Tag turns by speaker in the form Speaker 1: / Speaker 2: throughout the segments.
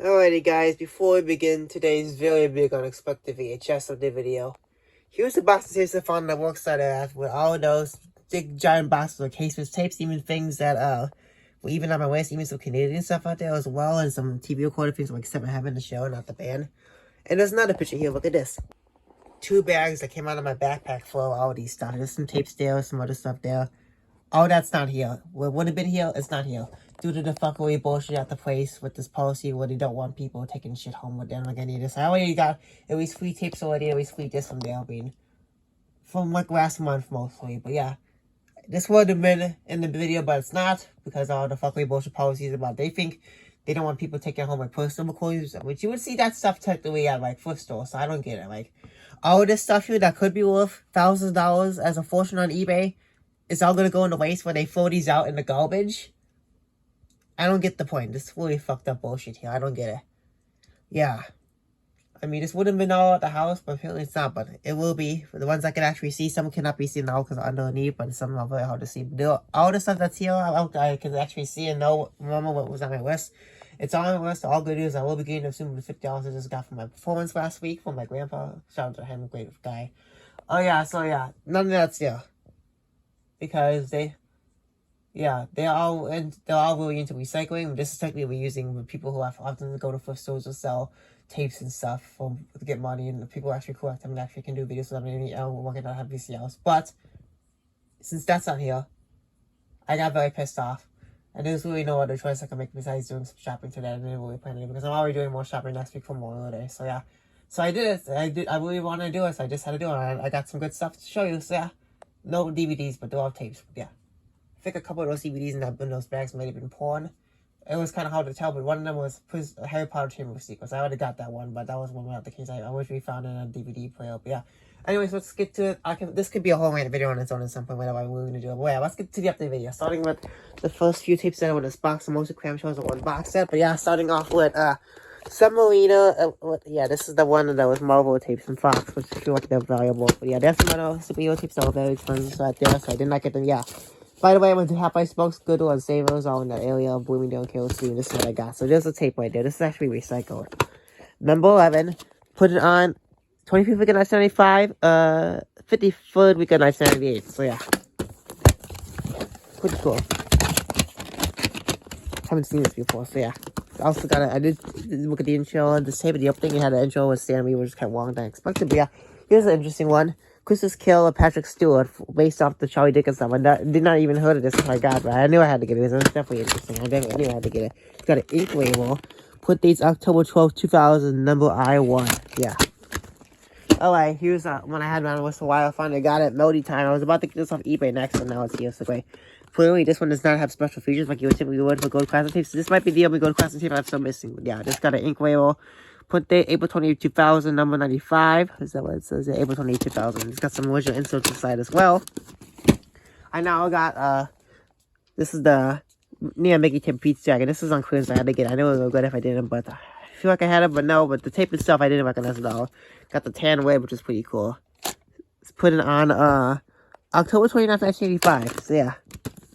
Speaker 1: Alrighty guys, before we begin today's very big unexpected VHS of the video, here's the box of tapes I found on the worksite I have with all those big giant boxes of cases, tapes, even things that were even on my list, even some Canadian stuff out there as well, and some TV recorded things like Except I Have in the show, not the band. And there's another picture here, look at this. 2 bags that came out of my backpack full of all these stuff. There's some tapes there, some other stuff there. All that's not here. What would have been here, it's not here. Due to the fuckery bullshit at the place with this policy where they don't want people taking shit home with them like any of this. I already got at least 3 tapes already, at least 3 discs from there. I mean, from like last month mostly. But yeah, this would have been in the video, but it's not because all the fuckery bullshit policies about they think they don't want people taking home like personal recordings, which you would see that stuff technically at like thrift stores. So I don't get it. Like all this stuff here that could be worth thousands of dollars as a fortune on eBay, it's all gonna go in the waste when they throw these out in the garbage. I don't get the point. This is really fucked up bullshit here. I don't get it. Yeah. I mean, this would have been all at the house, but apparently it's not. But it will be. For the ones I can actually see, some cannot be seen now because they're underneath, but some are very hard to see. All the stuff that's here, I can actually see and know, remember what was on my list. It's all on my list. All good news. I will be getting them soon with the $50 I just got from my performance last week from my grandpa. Shout out to him, a great guy. Oh, yeah. So, yeah. None of that's there. Because they're all really into recycling. This is technically reusing with people who have often go to thrift stores to sell tapes and stuff to get money, and the people who actually collect them and actually can do videos with them. And we're gonna have VCRs. But since that's not here, I got very pissed off, and there's really no other choice I can make besides doing some shopping today. I didn't really plan to do because I'm already doing more shopping next week for Memorial Day. So yeah, so I did it. I really wanted to do it, so I just had to do it. I got some good stuff to show you. So yeah, no DVDs, but they're all tapes. But yeah. I think a couple of those DVDs in those bags might have been porn. It was kind of hard to tell, but one of them was Harry Potter Chamber of Secrets. I already got that one, but that was one without the case. I wish we found it in a DVD player. But yeah. Anyways, let's get to it. This could be a whole random video on its own at some point, whatever I'm willing to do. But yeah, let's get to the update video. Starting with the first few tapes that are in this box. Most of clamshells are one box set. But yeah, starting off with Submarina. Yeah, this is the one that was Marvel tapes and Fox, which I feel like they're valuable. But yeah, there's some other superhero tapes that were very expensive right there, so I did not get them. Yeah. By the way, I went to Half Price Books, Goodwill, and Savers, all in that area of Bloomingdale, KOC, and this is what I got. So there's a tape right there. This is actually recycled. Number 11, put it on 25th week of 1995, 53rd week of 1998. So yeah. Pretty cool. Haven't seen this before, so yeah. I also got I did look at the intro, this tape, the opening, it had an intro with Stan Lee, which is kind of longer than I expected. But yeah, here's an interesting one. Christmas Kill of Patrick Stewart, based off the Charlie Dickens stuff. I did not even heard of this until I got it, but I knew I had to get it. It was definitely interesting. I knew I had to get it. It's got an ink label. Put dates October 12th, 2000, number I1. Yeah. Alright, here's one I had on the list for a while. I finally got it. Melody Time. I was about to get this off eBay next, and now it's here. So great. Clearly, this one does not have special features like you would typically would for Gold Classic tapes. So this might be the only Gold Classic tape I'm still missing. But yeah, this got an ink label. Put date April 28, 2000, number 95. Is that what it says? Yeah, April 28, 2000. It's got some original inserts inside as well. I now got, this is the Nia Mickey tape Pete's jacket. This is on clearance. I had to get it. I knew it would go good if I didn't, but I feel like I had it, but no. But the tape itself, I didn't recognize at all. Got the tan web, which is pretty cool. It's put it on, October 29th, 1985. So yeah,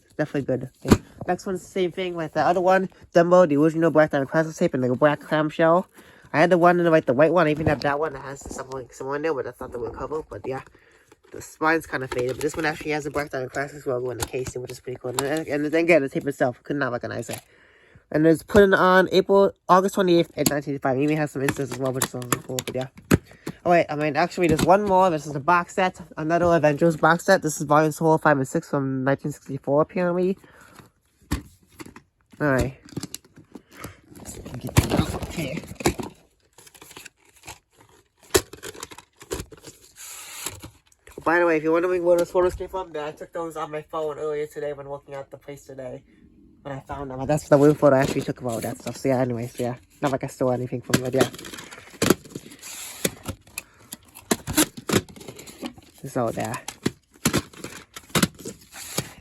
Speaker 1: it's definitely good. Okay. Next one's the same thing with the other one. Dumbo, the original Black Diamond Classic tape in the black clamshell. I had the one in the white one. I even have that one that has someone in there, but that's not the real cover. But yeah, the spine's kind of faded. But this one actually has the Black Diamond Classics logo in the casing, which is pretty cool. And then again, the tape itself, could not recognize it. And it's put on August 28th, 1985. It even has some inserts as well, which is also cool. But yeah. Oh wait, I mean, actually, there's one more. This is a box set, another Avengers box set. This is volumes 4, 5, and 6 from 1964, apparently. All right. Get that out. Okay. By the way, if you're wondering where those photos came from, I took those on my phone earlier today when working out the place today. When I found them. That's the real photo I actually took of all that stuff. So yeah, anyways, yeah. Not like I stole anything from it, yeah. This is all there.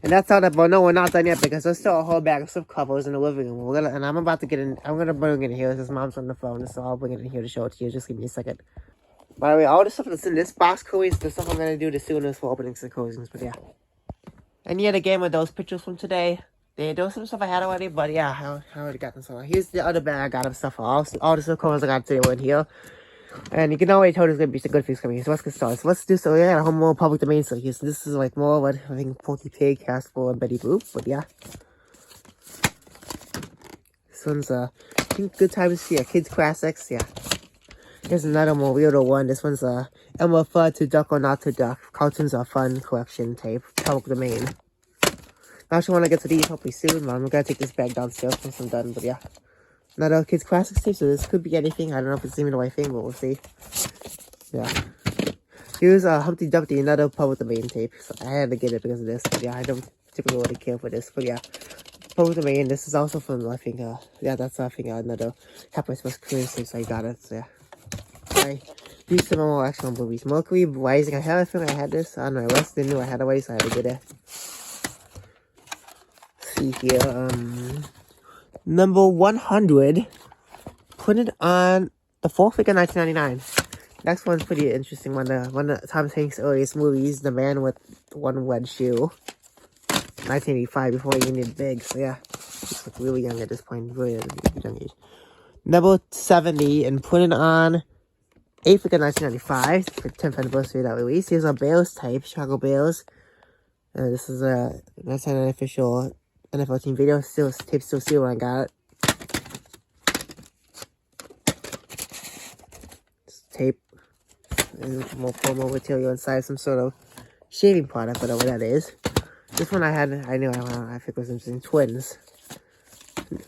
Speaker 1: And that's all that, but no, we're not done yet because there's still a whole bag of slip covers in the living room. And I'm about to get in, I'm gonna bring it in here. His mom's on the phone, so I'll bring it in here to show it to you. Just give me a second. By the way, all the stuff that's in this box, Chloe, is the stuff I'm going to do the soonest for openings and closings, but yeah. And yet again with those pictures from today, There was some stuff I had already, but yeah, I already got them. So here's the other bag I got of stuff. All the stuff covers I got today were in here. And you can already tell there's gonna be some good things coming. So let's get started. So let's do so. Yeah, a whole more public domain stuff here. So this is like more what I think Porky Pig, Casper, and Betty Boop. But yeah, this one's I think Good Times. Yeah, Kids Classics. Yeah. Here's another more weirdo one. This one's Elmo Fudd to Duck or Not to Duck. Cartoons Are Fun collection tape. Public domain. I actually want to get to these hopefully soon, but I'm gonna take this bag downstairs once I'm done. But yeah, another Kids Classics tape. So this could be anything. I don't know if it's even the right thing, but we'll see. Yeah. Here's Humpty Dumpty, another public domain tape. So I had to get it because of this. But yeah, I don't typically really care for this. But yeah, public domain. This is also from I think yeah, that's I think another Happy Christmas Christmas tape. So I got it. So yeah. I do some more action movies. Mercury Rising. I had a feeling I had this. I don't know. I less than knew I had already, so I had to get it. See here, number 100, put it on the 4th week of 1999. Next one's pretty interesting. One of Tom Hanks' earliest movies, The Man with One Wed Shoe, 1985, before he needed big. So yeah, he's like really young at this point, really young age. Number 70, and put it on 8th week of 1995 for 10th anniversary of that release. Here's a Bears type, Chicago Bears. This is a 1999 official NFL team video. Tape still sealed when I got it. This tape. There's more promo material inside, some sort of shaving product, whatever that is. This one I knew I think it was interesting. Twins.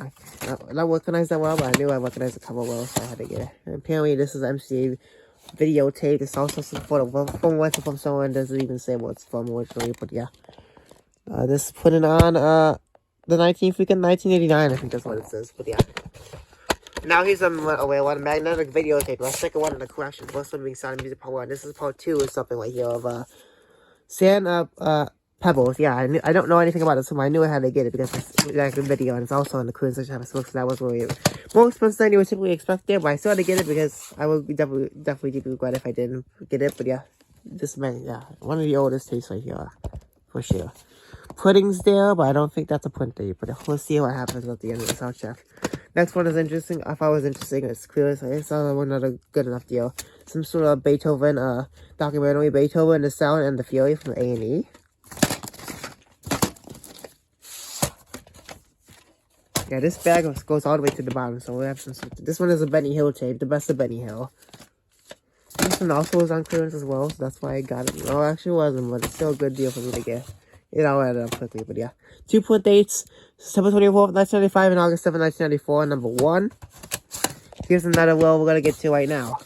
Speaker 1: I don't recognize that well, but I knew I recognized the cover well, so I had to get it. And apparently this is MCA videotape. It's also some photo from someone. Doesn't even say what it's from originally, but yeah. This put it on the 19th week of 1989, I think that's what it says, but yeah. Now here's one magnetic videotape, the second one in the collection. First one being Sound of Music Part 1. This is Part 2 or something like here of Sand Pebbles. Yeah, I don't know anything about it, so I knew I had to get it because it's like a video, and it's also in the Korean section of so that was really more expensive than you would typically expect there, but I still had to get it because I would definitely deeply regret if I didn't get it, but yeah. One of the oldest tapes right here, for sure. Pudding's there, but I don't think that's a pudding tape, but we'll see what happens at the end of the sound check. Next one is interesting. I thought it was interesting. It's clear. So it's another good enough deal. Some sort of Beethoven documentary, Beethoven, the Sound and the Fury from A&E. Yeah, this bag goes all the way to the bottom, so we have some. This one is a Benny Hill tape, the best of Benny Hill. This one also was on clearance as well, so that's why I got it. No, actually wasn't, but it's still a good deal for me to get. It all added up quickly, but yeah. 2 point dates, September 24th, 1995 and August 7th, 1994, number 1. Here's another one we're going to get to right now.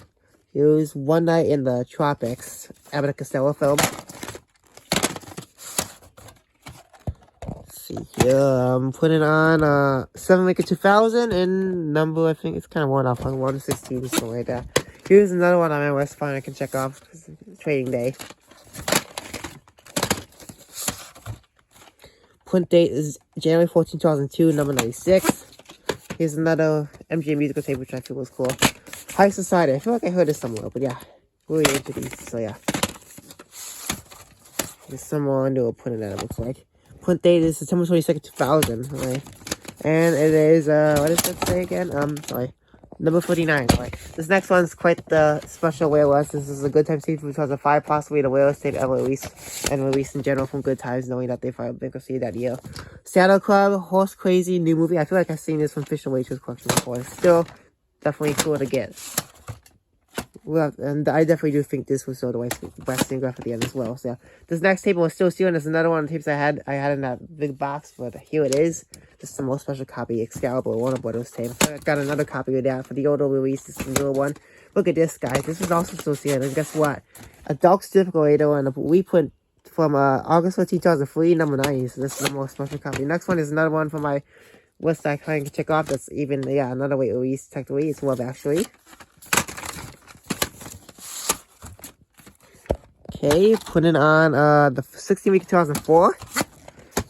Speaker 1: Here's One Night in the Tropics, Abbott and Costello film. Let's see here, put it on 7th week of 2000 and number, I think it's kind of worn off, like 116, something like that. Here's another one on my West Fine I can check off, trading day. Print date is January 14, 2002, number 96. Here's another MJ musical tape, which I feel was cool. High Society. I feel like I heard this somewhere, but yeah. Really into these, so yeah. There's some more under a print that it looks like. Print date is September 22nd, 2000. Okay. And it is, what does that say again? Sorry. Number 49. Right. This next one's quite the special whale. This is a Good Times tape from 2005, possibly the whalest tape ever released, and released in general from Good Times, knowing that they filed bankruptcy that year. Saddle Club, Horse Crazy, new movie. I feel like I've seen this from Fish and Waitress collection before. It's still definitely cool to get. Well, and I definitely do think this was still the best graph at the end as well. So yeah. This next tape was still sealed. There's another one of the tapes I had in that big box, but here it is. This is the most special copy, Excalibur, Warner Brothers tape. I got another copy of that for the older release. This is the newer one. Look at this, guys. This is also still sealed. And guess what? A Dog Certificator and a reprint from August 14, 2003, number 90. So this is the most special copy. Next one is another one from my West Side I can check off. That's even, yeah, another weight release. Technically, it's Web actually. Okay, putting on the 16th week of 2004.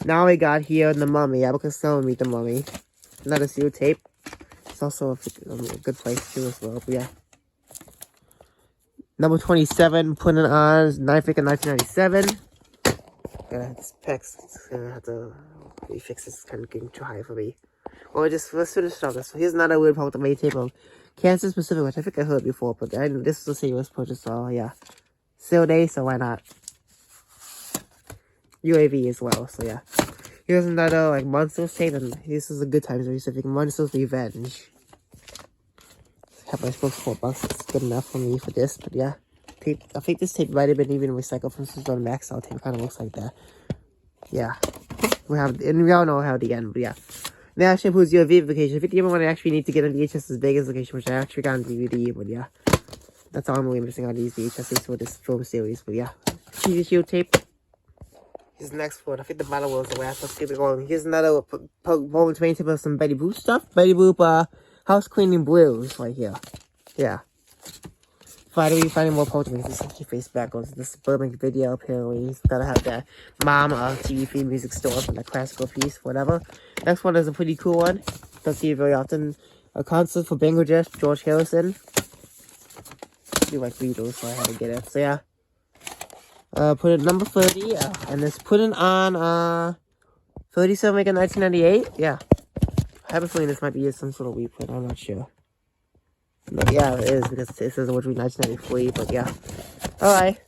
Speaker 1: Now we got here The Mummy. Abbott and Costello Meet the Mummy. Another sealed tape. It's also a good place too as well, but yeah. Number 27, putting on 9th week of 1997. this pecs. I have to refix this. It's kind of getting too high for me. Or just let's finish off this. So here's another weird part with the main tape of Cancer Specific, which I think I heard before, but I know this is the same as purchase, so yeah. Sale day, so why not? UAV as well, so yeah. Here's another like Monsters tape, and this is a good time specific Monsters Revenge. Have my supposed $4. It's good enough for me for this, but yeah. Tape. I think this tape might have been even recycled from some sort of max out tape. Kind of looks like that. Yeah. We all know how the end, but yeah. That actually includes your VHS location. If you ever want to actually need to get a VHS as big as location, which I actually got on DVD, but yeah. That's all I'm really missing on these VHSs for this film series, but yeah. TV shield tape. Here's the next one. I think the bottom was the last one. Keep it going. Here's another moment to maintain some Betty Boop stuff. Betty Boop, house cleaning blues right here. Yeah. Finally, finding more Pokemon. This is face back on the suburban video. Apparently, he's gotta have that mom TV free music store for that classical piece, whatever. Next one is a pretty cool one. Don't see it very often. A concert for Bangladesh, George Harrison. I do like Beatles, so I had to get it. So yeah. Put it number 30, and let's put it on 37 like in 1998. Yeah. I have a feeling this might be some sort of reprint, I'm not sure. But yeah, it is, because it says which 1993, but yeah. Alright.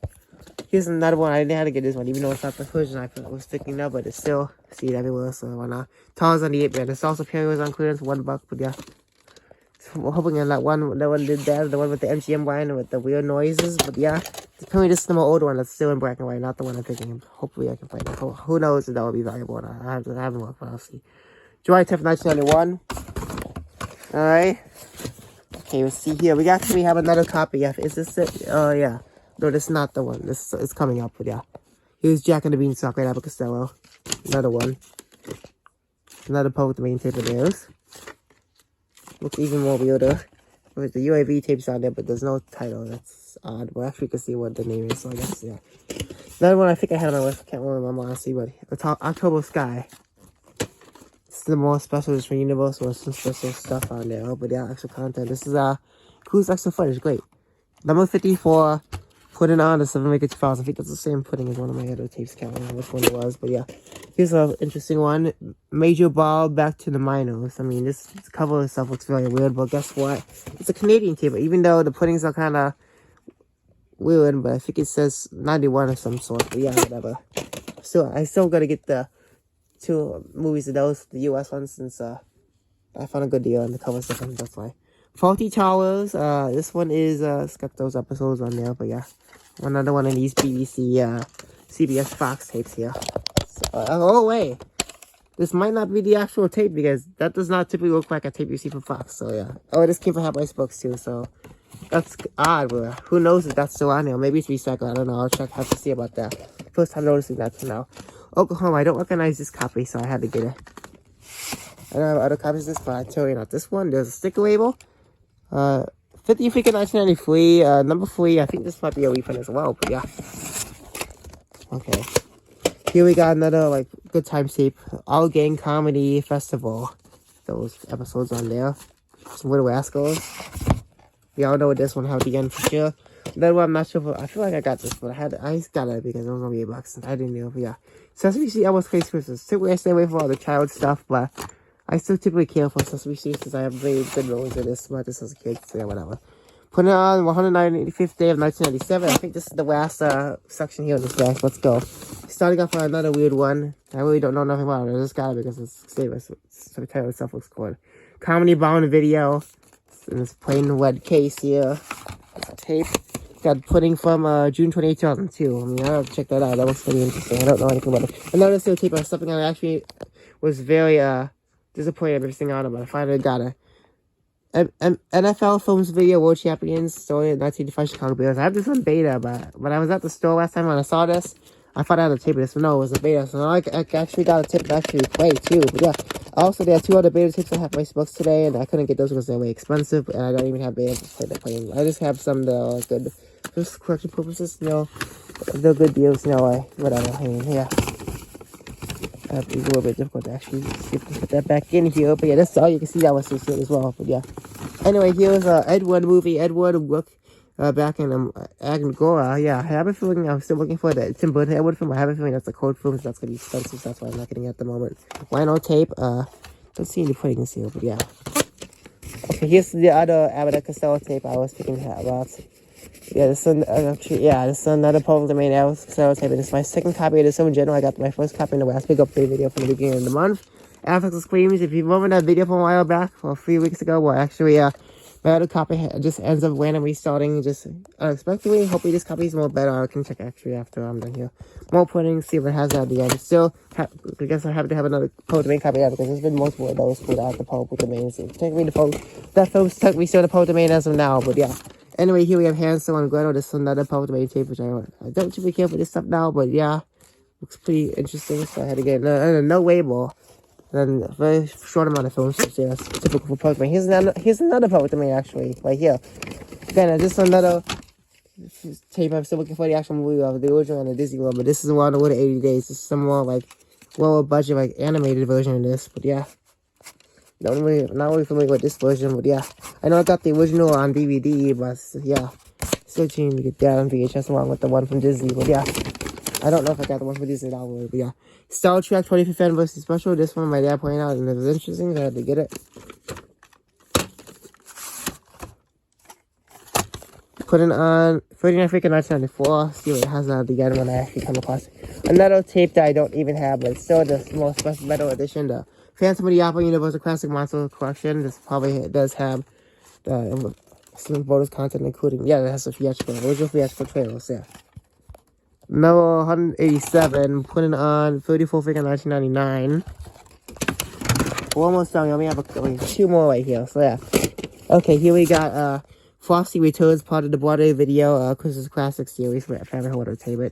Speaker 1: Here's another one. I didn't have to get this one, even though it's not the version I was thinking of, but it's still, see it everywhere, so why not? Tarzan the 8-Man. This also apparently was on clearance, $1, but yeah. So we're hoping that one did that, the one with the MGM line with the weird noises, but yeah. Apparently this is the more older one that's still in black and white, not the one I'm thinking of. Hopefully I can find it. Who knows if that will be valuable or not. I haven't looked, but I'll see. July 10th, 1991. Alright. Okay, let's see here. We actually have another copy. Is this it? Oh, yeah. No, this is not the one. This is coming up, but yeah. Here's Jack and the Beanstalk right out of Costello. Another one. Another Poe with the main tape of theirs. Looks even more weirder. With the UAV tapes on there, but there's no title. That's odd. Well, actually, you can see what the name is, so I guess, yeah. Another one I think I had on my list. I can't remember, honestly, but October Sky. This is the more special just for Universal with some special stuff on there. Oh, but yeah, extra content. This is Cruise extra footage. Great. Number 54. Put it on the 7 Make It 2000. I think that's the same pudding as one of my other tapes. Can't remember which one it was, but yeah. Here's an interesting one. Major Ball Back to the Minors. I mean, this cover itself looks very weird, but guess what? It's a Canadian tape, even though the puddings are kind of weird, but I think it says 91 of some sort, but yeah, whatever. So I still gotta get the 2 movies of those, the US ones, since I found a good deal on the cover stuff, and that's why. Faulty Towers, this one is, it's got those episodes on there, but yeah. Another one of these BBC, CBS Fox tapes here. So, oh, wait. This might not be the actual tape, because that does not typically look like a tape you see from Fox, so yeah. Oh, this came from Half Price Books, too, so that's odd, but who knows if that's still on there. Maybe it's recycled, I don't know. I'll have to see about that. First time noticing that for now. Oklahoma, I don't recognize this copy, so I had to get it. I don't have other copies of this, but I tell you not. This one, there's a sticker label. 50 Freaking 1993, number 3, I think this might be a reprint as well, but yeah. Okay. Here we got another, like, good time tape. All Gang Comedy Festival. Those episodes on there. Some Little Rascals. We all know what this one, how the end for sure. That one I'm not sure if, I feel like I got this, but I just got it because it was only $8 and I didn't know, but yeah. Sesame Street Elmo's Face Christmas. Typically I stay away from all the child stuff, but I still typically care for Sesame Street since I have very good memories of this, but this as a kid, so yeah, whatever. Put it on 195th day of 1997. I think this is the last section here in this bag. Let's go. Starting off with another weird one. I really don't know nothing about it. I just got it because it's famous. So the title itself looks cool. Comedy Bound video. In this plain red case here. Tape. Got pudding from June 28, 2002. I mean, I have to check that out. That looks pretty interesting. I don't know anything about it. Another still tape on something I actually was very disappointed with everything on it, but I finally got it. NFL Films Video World Champions Story in 1985 Chicago Bears. I have this on beta, but when I was at the store last time when I saw this, I thought I had a tape of this, but no, it was a beta. So now I actually got a tape to actually play too. But yeah, also there are 2 other beta tapes I have my books today, and I couldn't get those because they're way expensive, and I don't even have beta to play the plane. I just have some that are good for collection purposes. No, they're good deals. No, whatever. I mean, yeah. It's a little bit difficult to actually see if I can put that back in here, but yeah, that's all you can see. That was so short as well, but yeah. Anyway, here's Ed Wood movie. Ed Wood, look, back in Angora. Yeah, I have a feeling I'm still looking for the Tim Burton Edward film. I have a feeling that's a code film, so that's gonna be expensive. So that's why I'm not getting it at the moment. Vinyl tape. Don't see any puddings here, but yeah. Okay, here's the other Abbott and Costello tape I was thinking about. Yeah, this is another public domain Abbott and Costello tape. And this is my second copy of this film in general. I got my first copy in the last big update video from the beginning of the month. Affix Screams. If you remember that video from a while back, or a few weeks ago, well, actually, my other copy just ends up randomly starting just unexpectedly. Hopefully this copy is more better. I can check actually after I'm done here. More puddings, see if it has that at the end. Still, I guess I have to have another public domain copy out because there's been multiple of those put out the public domain. So technically that film's technically still in the public domain as of now, but yeah. Anyway, here we have Hansel and Gretel. This is another public domain tape, which I don't really care for this stuff now, but yeah. Looks pretty interesting, so I had to get no label. Then a very short amount of films, so yeah, that's typical for public domain. Here's another public domain actually, right here. Again, this is another tape. I'm still looking for the actual movie of the original and the Disney one, but this is the one with 80 days. This is some more like lower budget, like animated version of this. But yeah, not really familiar with this version, but yeah, I know I got the original on DVD, but yeah, still trying to get that on VHS along with the one from Disney. But yeah, I don't know if I got the one from Disney download, but yeah. Star Trek 25th Anniversary Special. This one my dad pointed out, and it was interesting, so I had to get it. Put it on 39 freaking 1994. See what it has on the end when I actually come across another tape that I don't even have, but it's still the most special metal edition, the Phantom of the Opera Universal Classic Monster Collection. This probably does have some bonus content, including, yeah, it has a original theatrical trailers, yeah. Number 187, putting on 34 freaking 1999. We're almost done. We only have two more right here, so yeah. Okay, here we got Frosty Returns, part of the Broadway video Christmas Classic series for Family Horror Table.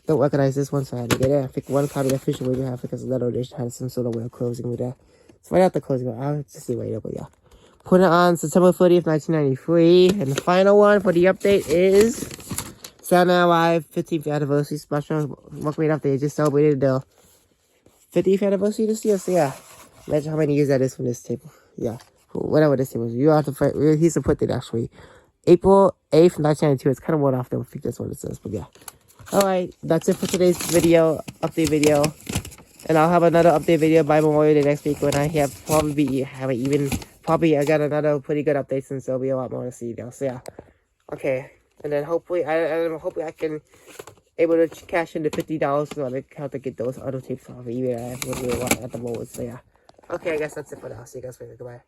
Speaker 1: Don't recognize this one, so I had to get it. I picked one copy of the official we have because the letter edition had some sort of way of closing with that. It's right after closing, but I'll just see later, but yeah. Put it on September 30th, 1993. And the final one for the update is Saturday Night Live 15th anniversary special. Look right up, they just celebrated the 50th anniversary this year, so yeah. Imagine how many years that is from this table. Yeah. Whatever this table is. You have to he's to put it actually. April 8th, 1992. It's kind of one off though. I think that's what it says, but yeah. Alright, that's it for today's video, update video. And I'll have another update video by Memorial Day next week when I have I got another pretty good update since there'll be a lot more to see now. So yeah. Okay. And then hopefully I can able to cash in the $50 so I can get those auto tapes off of eBay. I have to do a lot at the moment. So yeah. Okay, I guess that's it for now. See you guys later. Goodbye.